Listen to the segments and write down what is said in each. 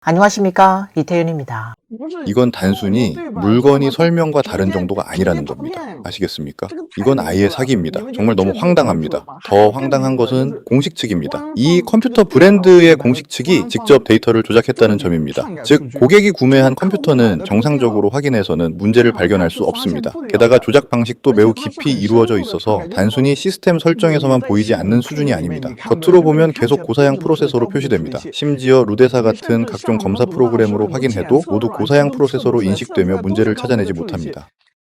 안녕하십니까, 이태윤입니다. 이건 단순히 물건이 설명과 다른 정도가 아니라는 겁니다. 아시겠습니까? 이건 아예 사기입니다. 정말 너무 황당합니다. 더 황당한 것은 공식 측입니다. 이 컴퓨터 브랜드의 공식 측이 직접 데이터를 조작했다는 점입니다. 즉, 고객이 구매한 컴퓨터는 정상적으로 확인해서는 문제를 발견할 수 없습니다. 게다가 조작 방식도 매우 깊이 이루어져 있어서 단순히 시스템 설정에서만 보이지 않는 수준이 아닙니다. 겉으로 보면 계속 고사양 프로세서로 표시됩니다. 심지어 루데사 같은 각종 검사 프로그램으로 확인해도 모두 고사양 프로세서로 인식되며 문제를 찾아내지 못합니다.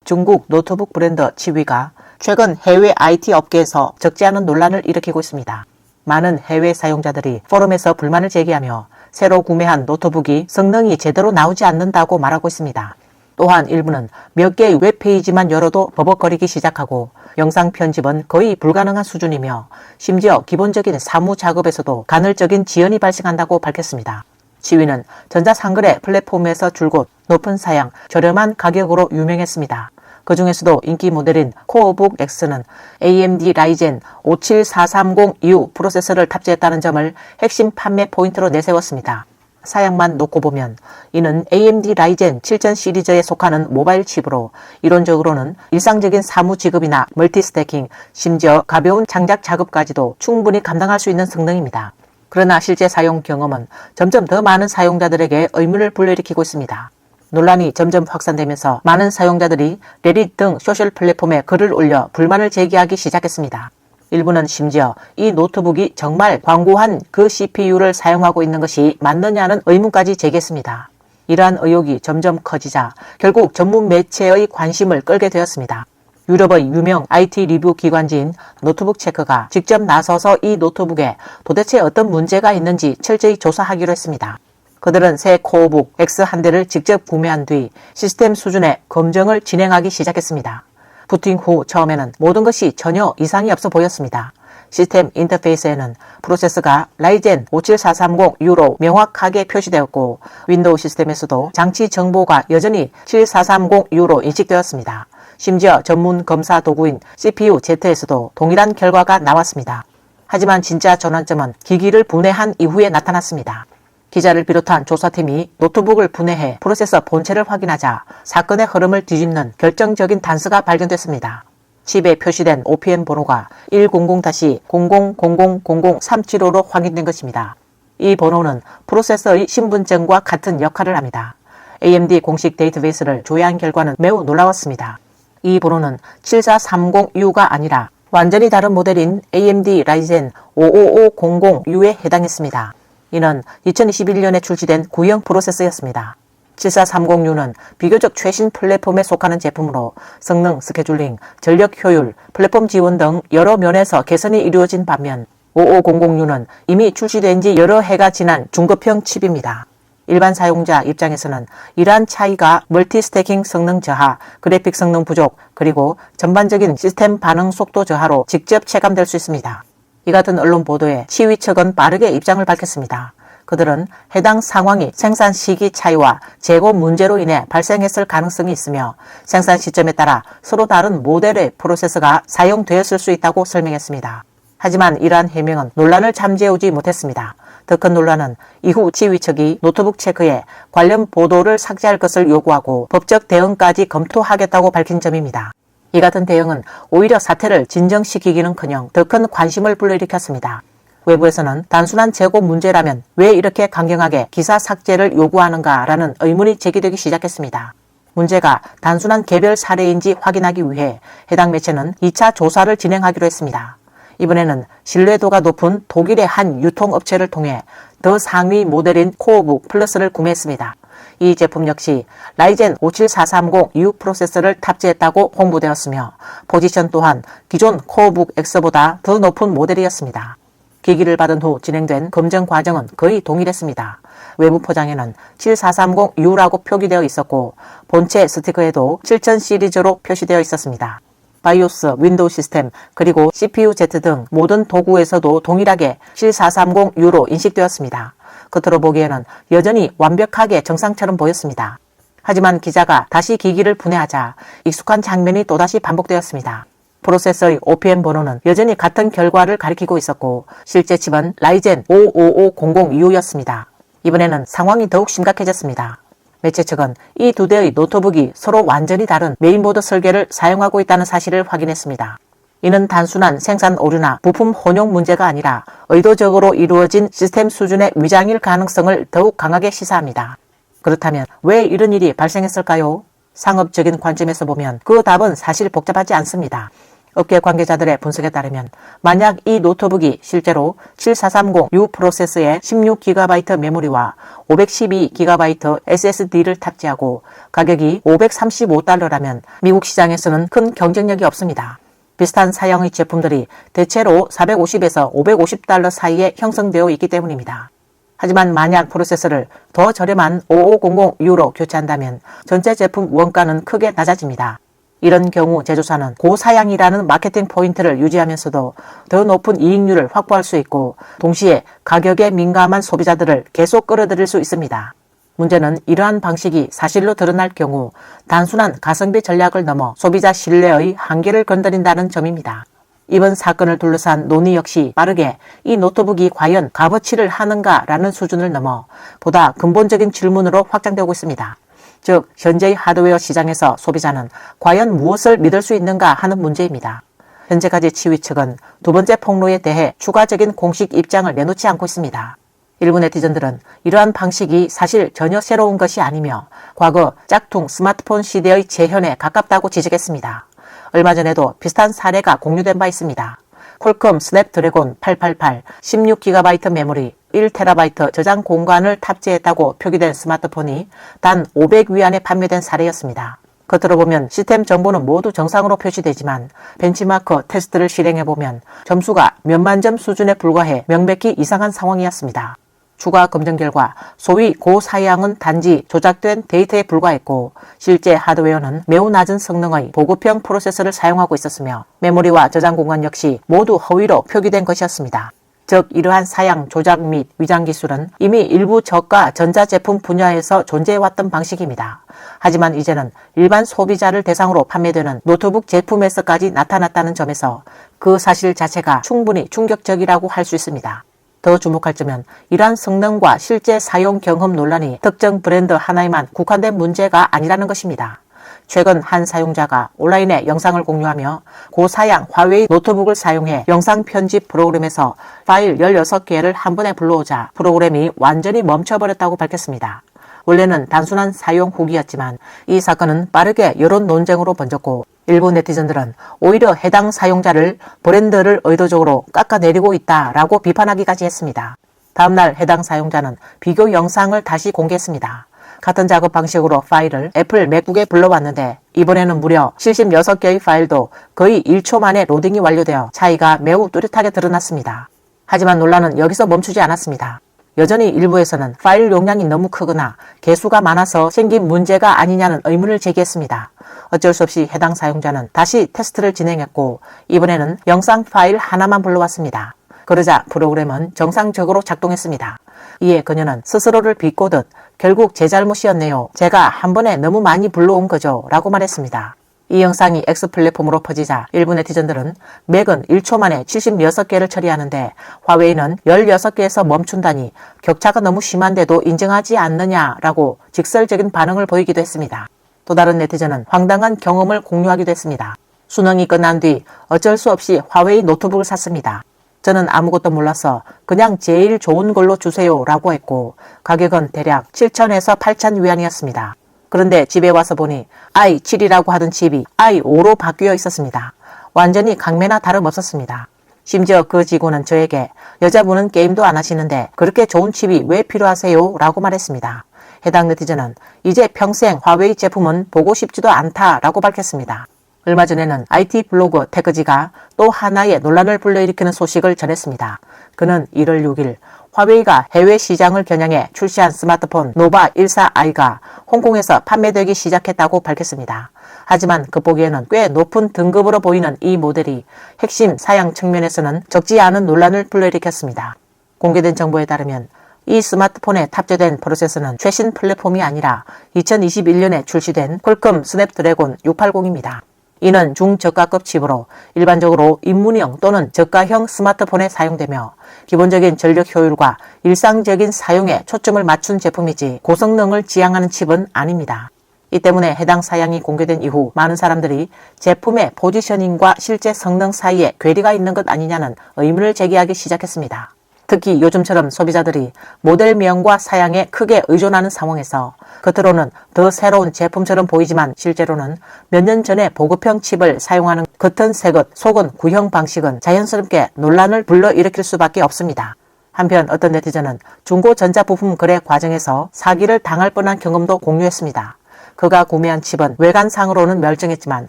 중국 노트북 브랜드 치위가 최근 해외 IT 업계에서 적지 않은 논란을 일으키고 있습니다. 많은 해외 사용자들이 포럼에서 불만을 제기하며 새로 구매한 노트북이 성능이 제대로 나오지 않는다고 말하고 있습니다. 또한 일부는 몇 개의 웹페이지만 열어도 버벅거리기 시작하고 영상 편집은 거의 불가능한 수준이며 심지어 기본적인 사무 작업에서도 간헐적인 지연이 발생한다고 밝혔습니다. 치위는 전자상거래 플랫폼에서 줄곧 높은 사양, 저렴한 가격으로 유명했습니다. 그 중에서도 인기 모델인 코어북 X는 AMD 라이젠 57430U 프로세서를 탑재했다는 점을 핵심 판매 포인트로 내세웠습니다. 사양만 놓고 보면 이는 AMD 라이젠 7000 시리즈에 속하는 모바일 칩으로 이론적으로는 일상적인 사무 지급이나 멀티스태킹, 심지어 가벼운 장작 작업까지도 충분히 감당할 수 있는 성능입니다. 그러나 실제 사용 경험은 점점 더 많은 사용자들에게 의문을 불러일으키고 있습니다. 논란이 점점 확산되면서 많은 사용자들이 레딧 등 소셜 플랫폼에 글을 올려 불만을 제기하기 시작했습니다. 일부는 심지어 이 노트북이 정말 광고한 그 CPU를 사용하고 있는 것이 맞느냐는 의문까지 제기했습니다. 이러한 의혹이 점점 커지자 결국 전문 매체의 관심을 끌게 되었습니다. 유럽의 유명 IT 리뷰 기관지인 노트북 체크가 직접 나서서 이 노트북에 도대체 어떤 문제가 있는지 철저히 조사하기로 했습니다. 그들은 새 코어북 X 한 대를 직접 구매한 뒤 시스템 수준의 검증을 진행하기 시작했습니다. 부팅 후 처음에는 모든 것이 전혀 이상이 없어 보였습니다. 시스템 인터페이스에는 프로세서가 라이젠 57430U로 명확하게 표시되었고 윈도우 시스템에서도 장치 정보가 여전히 7430U로 인식되었습니다. 심지어 전문 검사 도구인 CPU-Z에서도 동일한 결과가 나왔습니다. 하지만 진짜 전환점은 기기를 분해한 이후에 나타났습니다. 기자를 비롯한 조사팀이 노트북을 분해해 프로세서 본체를 확인하자 사건의 흐름을 뒤집는 결정적인 단서가 발견됐습니다. 칩에 표시된 OPM 번호가 100-00000375로 확인된 것입니다. 이 번호는 프로세서의 신분증과 같은 역할을 합니다. AMD 공식 데이터베이스를 조회한 결과는 매우 놀라웠습니다. 이 번호는 7430U가 아니라 완전히 다른 모델인 AMD 라이젠 55500U에 해당했습니다. 이는 2021년에 출시된 구형 프로세서였습니다. 7430U는 비교적 최신 플랫폼에 속하는 제품으로 성능, 스케줄링, 전력 효율, 플랫폼 지원 등 여러 면에서 개선이 이루어진 반면 5500U는 이미 출시된 지 여러 해가 지난 중급형 칩입니다. 일반 사용자 입장에서는 이러한 차이가 멀티스태킹 성능 저하, 그래픽 성능 부족, 그리고 전반적인 시스템 반응 속도 저하로 직접 체감될 수 있습니다. 이 같은 언론 보도에 치위 측은 빠르게 입장을 밝혔습니다. 그들은 해당 상황이 생산 시기 차이와 재고 문제로 인해 발생했을 가능성이 있으며 생산 시점에 따라 서로 다른 모델의 프로세서가 사용되었을 수 있다고 설명했습니다. 하지만 이러한 해명은 논란을 잠재우지 못했습니다. 더 큰 논란은 이후 치위 측이 노트북 체크에 관련 보도를 삭제할 것을 요구하고 법적 대응까지 검토하겠다고 밝힌 점입니다. 이 같은 대응은 오히려 사태를 진정시키기는커녕 더 큰 관심을 불러일으켰습니다. 외부에서는 단순한 재고 문제라면 왜 이렇게 강경하게 기사 삭제를 요구하는가라는 의문이 제기되기 시작했습니다. 문제가 단순한 개별 사례인지 확인하기 위해 해당 매체는 2차 조사를 진행하기로 했습니다. 이번에는 신뢰도가 높은 독일의 한 유통업체를 통해 더 상위 모델인 코어북 플러스를 구매했습니다. 이 제품 역시 라이젠 57430U 프로세서를 탑재했다고 홍보되었으며 포지션 또한 기존 코어북 X보다 더 높은 모델이었습니다. 기기를 받은 후 진행된 검증 과정은 거의 동일했습니다. 외부 포장에는 7430U라고 표기되어 있었고 본체 스티커에도 7000 시리즈로 표시되어 있었습니다. 바이오스, 윈도우 시스템, 그리고 CPU-Z 등 모든 도구에서도 동일하게 7430U로 인식되었습니다. 겉으로 보기에는 여전히 완벽하게 정상처럼 보였습니다. 하지만 기자가 다시 기기를 분해하자 익숙한 장면이 또다시 반복되었습니다. 프로세서의 OPM 번호는 여전히 같은 결과를 가리키고 있었고 실제 칩은 라이젠 55500U였습니다. 이번에는 상황이 더욱 심각해졌습니다. 매체 측은 이 두 대의 노트북이 서로 완전히 다른 메인보드 설계를 사용하고 있다는 사실을 확인했습니다. 이는 단순한 생산 오류나 부품 혼용 문제가 아니라 의도적으로 이루어진 시스템 수준의 위장일 가능성을 더욱 강하게 시사합니다. 그렇다면 왜 이런 일이 발생했을까요? 상업적인 관점에서 보면 그 답은 사실 복잡하지 않습니다. 업계 관계자들의 분석에 따르면 만약 이 노트북이 실제로 7430U 프로세서에 16GB 메모리와 512GB SSD를 탑재하고 가격이 $535라면 미국 시장에서는 큰 경쟁력이 없습니다. 비슷한 사양의 제품들이 대체로 $450에서 $550 사이에 형성되어 있기 때문입니다. 하지만 만약 프로세서를 더 저렴한 5500U로 교체한다면 전체 제품 원가는 크게 낮아집니다. 이런 경우 제조사는 고사양이라는 마케팅 포인트를 유지하면서도 더 높은 이익률을 확보할 수 있고 동시에 가격에 민감한 소비자들을 계속 끌어들일 수 있습니다. 문제는 이러한 방식이 사실로 드러날 경우 단순한 가성비 전략을 넘어 소비자 신뢰의 한계를 건드린다는 점입니다. 이번 사건을 둘러싼 논의 역시 빠르게 이 노트북이 과연 값어치를 하는가라는 수준을 넘어 보다 근본적인 질문으로 확장되고 있습니다. 즉, 현재의 하드웨어 시장에서 소비자는 과연 무엇을 믿을 수 있는가 하는 문제입니다. 현재까지 치위 측은 두 번째 폭로에 대해 추가적인 공식 입장을 내놓지 않고 있습니다. 일부 네티즌들은 이러한 방식이 사실 전혀 새로운 것이 아니며 과거 짝퉁 스마트폰 시대의 재현에 가깝다고 지적했습니다. 얼마 전에도 비슷한 사례가 공유된 바 있습니다. 퀄컴 스냅드래곤 888 16GB 메모리 1TB 저장 공간을 탑재했다고 표기된 스마트폰이 단 500위안에 판매된 사례였습니다. 겉으로 보면 시스템 정보는 모두 정상으로 표시되지만 벤치마크 테스트를 실행해보면 점수가 몇만 점 수준에 불과해 명백히 이상한 상황이었습니다. 추가 검증 결과 소위 고사양은 단지 조작된 데이터에 불과했고 실제 하드웨어는 매우 낮은 성능의 보급형 프로세서를 사용하고 있었으며 메모리와 저장 공간 역시 모두 허위로 표기된 것이었습니다. 즉 이러한 사양, 조작 및 위장 기술은 이미 일부 저가 전자제품 분야에서 존재해왔던 방식입니다. 하지만 이제는 일반 소비자를 대상으로 판매되는 노트북 제품에서까지 나타났다는 점에서 그 사실 자체가 충분히 충격적이라고 할 수 있습니다. 더 주목할 점은 이러한 성능과 실제 사용 경험 논란이 특정 브랜드 하나에만 국한된 문제가 아니라는 것입니다. 최근 한 사용자가 온라인에 영상을 공유하며 고사양 화웨이 노트북을 사용해 영상 편집 프로그램에서 파일 16개를 한 번에 불러오자 프로그램이 완전히 멈춰버렸다고 밝혔습니다. 원래는 단순한 사용 후기였지만 이 사건은 빠르게 여론 논쟁으로 번졌고 일부 네티즌들은 오히려 해당 사용자를 브랜드를 의도적으로 깎아내리고 있다라고 비판하기까지 했습니다. 다음날 해당 사용자는 비교 영상을 다시 공개했습니다. 같은 작업 방식으로 파일을 애플 맥북에 불러왔는데 이번에는 무려 76개의 파일도 거의 1초 만에 로딩이 완료되어 차이가 매우 뚜렷하게 드러났습니다. 하지만 논란은 여기서 멈추지 않았습니다. 여전히 일부에서는 파일 용량이 너무 크거나 개수가 많아서 생긴 문제가 아니냐는 의문을 제기했습니다. 어쩔 수 없이 해당 사용자는 다시 테스트를 진행했고 이번에는 영상 파일 하나만 불러왔습니다. 그러자 프로그램은 정상적으로 작동했습니다. 이에 그녀는 스스로를 비꼬듯 결국 제 잘못이었네요. 제가 한 번에 너무 많이 불러온 거죠. 라고 말했습니다. 이 영상이 X 플랫폼으로 퍼지자 일부 네티즌들은 맥은 1초 만에 76개를 처리하는데 화웨이는 16개에서 멈춘다니 격차가 너무 심한데도 인정하지 않느냐라고 직설적인 반응을 보이기도 했습니다. 또 다른 네티즌은 황당한 경험을 공유하기도 했습니다. 수능이 끝난 뒤 어쩔 수 없이 화웨이 노트북을 샀습니다. 저는 아무것도 몰라서 그냥 제일 좋은 걸로 주세요 라고 했고 가격은 대략 7,000에서 8,000위안이었습니다. 그런데 집에 와서 보니 i7이라고 하던 칩이 i5로 바뀌어 있었습니다. 완전히 강매나 다름없었습니다. 심지어 그 직원은 저에게 여자분은 게임도 안 하시는데 그렇게 좋은 칩이 왜 필요하세요? 라고 말했습니다. 해당 네티즌은 이제 평생 화웨이 제품은 보고 싶지도 않다라고 밝혔습니다. 얼마 전에는 IT 블로그 태그지가 또 하나의 논란을 불러일으키는 소식을 전했습니다. 그는 1월 6일 화웨이가 해외 시장을 겨냥해 출시한 스마트폰 노바 14i가 홍콩에서 판매되기 시작했다고 밝혔습니다. 하지만 겉보기에는 꽤 높은 등급으로 보이는 이 모델이 핵심 사양 측면에서는 적지 않은 논란을 불러일으켰습니다. 공개된 정보에 따르면 이 스마트폰에 탑재된 프로세서는 최신 플랫폼이 아니라 2021년에 출시된 퀄컴 스냅드래곤 680입니다. 이는 중저가급 칩으로 일반적으로 입문형 또는 저가형 스마트폰에 사용되며 기본적인 전력 효율과 일상적인 사용에 초점을 맞춘 제품이지 고성능을 지향하는 칩은 아닙니다. 이 때문에 해당 사양이 공개된 이후 많은 사람들이 제품의 포지셔닝과 실제 성능 사이에 괴리가 있는 것 아니냐는 의문을 제기하기 시작했습니다. 특히 요즘처럼 소비자들이 모델명과 사양에 크게 의존하는 상황에서 겉으로는 더 새로운 제품처럼 보이지만 실제로는 몇 년 전에 보급형 칩을 사용하는 겉은 새것, 속은 구형 방식은 자연스럽게 논란을 불러일으킬 수밖에 없습니다. 한편 어떤 네티즌은 중고 전자부품 거래 과정에서 사기를 당할 뻔한 경험도 공유했습니다. 그가 구매한 칩은 외관상으로는 멀쩡했지만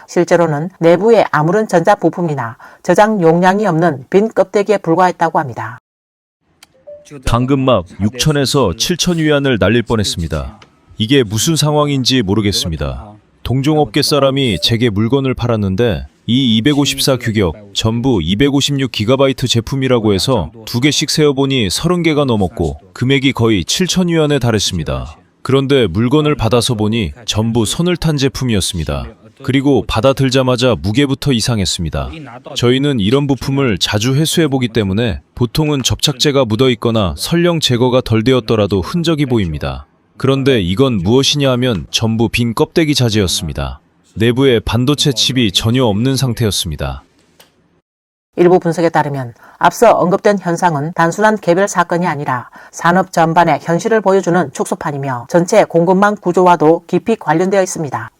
실제로는 내부에 아무런 전자부품이나 저장 용량이 없는 빈 껍데기에 불과했다고 합니다. 당근막 6천에서 7천 위안을 날릴 뻔했습니다. 이게 무슨 상황인지 모르겠습니다. 동종업계 사람이 제게 물건을 팔았는데 이 254 규격, 전부 256GB 제품이라고 해서 2개씩 세어보니 30개가 넘었고 금액이 거의 7천 위안에 달했습니다. 그런데 물건을 받아서 보니 전부 손을 탄 제품이었습니다. 그리고 받아들자마자 무게부터 이상했습니다. 저희는 이런 부품을 자주 회수해보기 때문에 보통은 접착제가 묻어있거나 설령 제거가 덜 되었더라도 흔적이 보입니다. 그런데 이건 무엇이냐 하면 전부 빈 껍데기 자재였습니다. 내부에 반도체 칩이 전혀 없는 상태였습니다. 일부 분석에 따르면 앞서 언급된 현상은 단순한 개별 사건이 아니라 산업 전반의 현실을 보여주는 축소판이며 전체 공급망 구조와도 깊이 관련되어 있습니다.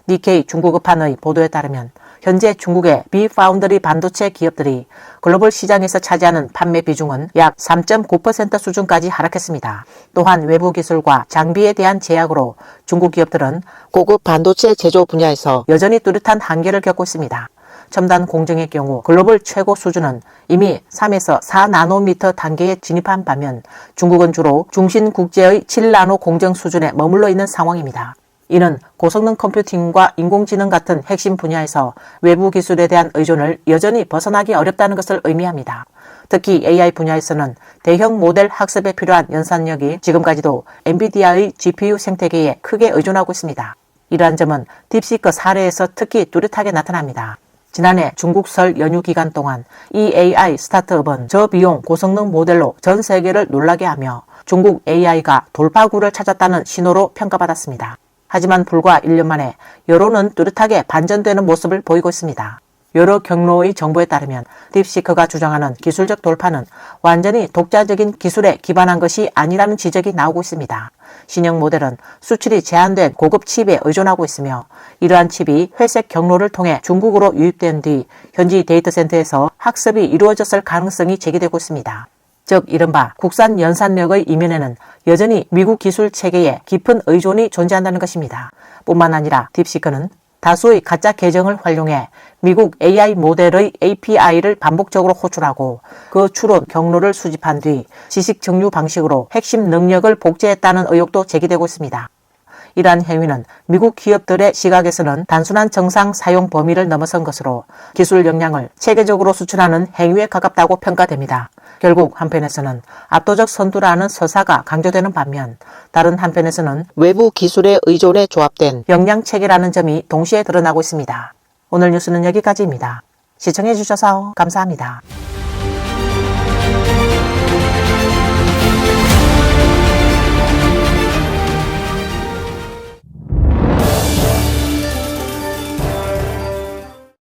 니케이 중국어판의 보도에 따르면 현재 중국의 비파운드리 반도체 기업들이 글로벌 시장에서 차지하는 판매 비중은 약 3.9% 수준까지 하락했습니다. 또한 외부 기술과 장비에 대한 제약으로 중국 기업들은 고급 반도체 제조 분야에서 여전히 뚜렷한 한계를 겪고 있습니다. 첨단 공정의 경우 글로벌 최고 수준은 이미 3에서 4나노미터 단계에 진입한 반면 중국은 주로 중신 국제의 7나노 공정 수준에 머물러 있는 상황입니다. 이는 고성능 컴퓨팅과 인공지능 같은 핵심 분야에서 외부 기술에 대한 의존을 여전히 벗어나기 어렵다는 것을 의미합니다. 특히 AI 분야에서는 대형 모델 학습에 필요한 연산력이 지금까지도 엔비디아의 GPU 생태계에 크게 의존하고 있습니다. 이러한 점은 딥시크 사례에서 특히 뚜렷하게 나타납니다. 지난해 중국 설 연휴 기간 동안 이 AI 스타트업은 저비용 고성능 모델로 전 세계를 놀라게 하며 중국 AI가 돌파구를 찾았다는 신호로 평가받았습니다. 하지만 불과 1년 만에 여론은 뚜렷하게 반전되는 모습을 보이고 있습니다. 여러 경로의 정보에 따르면 딥시크가 주장하는 기술적 돌파는 완전히 독자적인 기술에 기반한 것이 아니라는 지적이 나오고 있습니다. 신형 모델은 수출이 제한된 고급 칩에 의존하고 있으며 이러한 칩이 회색 경로를 통해 중국으로 유입된 뒤 현지 데이터 센터에서 학습이 이루어졌을 가능성이 제기되고 있습니다. 즉 이른바 국산 연산력의 이면에는 여전히 미국 기술 체계에 깊은 의존이 존재한다는 것입니다. 뿐만 아니라 딥시크는 다수의 가짜 계정을 활용해 미국 AI 모델의 API를 반복적으로 호출하고 그 추론 경로를 수집한 뒤 지식 정류 방식으로 핵심 능력을 복제했다는 의혹도 제기되고 있습니다. 이러한 행위는 미국 기업들의 시각에서는 단순한 정상 사용 범위를 넘어선 것으로 기술 역량을 체계적으로 수출하는 행위에 가깝다고 평가됩니다. 결국 한편에서는 압도적 선두라는 서사가 강조되는 반면 다른 한편에서는 외부 기술의 의존에 조합된 역량체계라는 점이 동시에 드러나고 있습니다. 오늘 뉴스는 여기까지입니다. 시청해주셔서 감사합니다.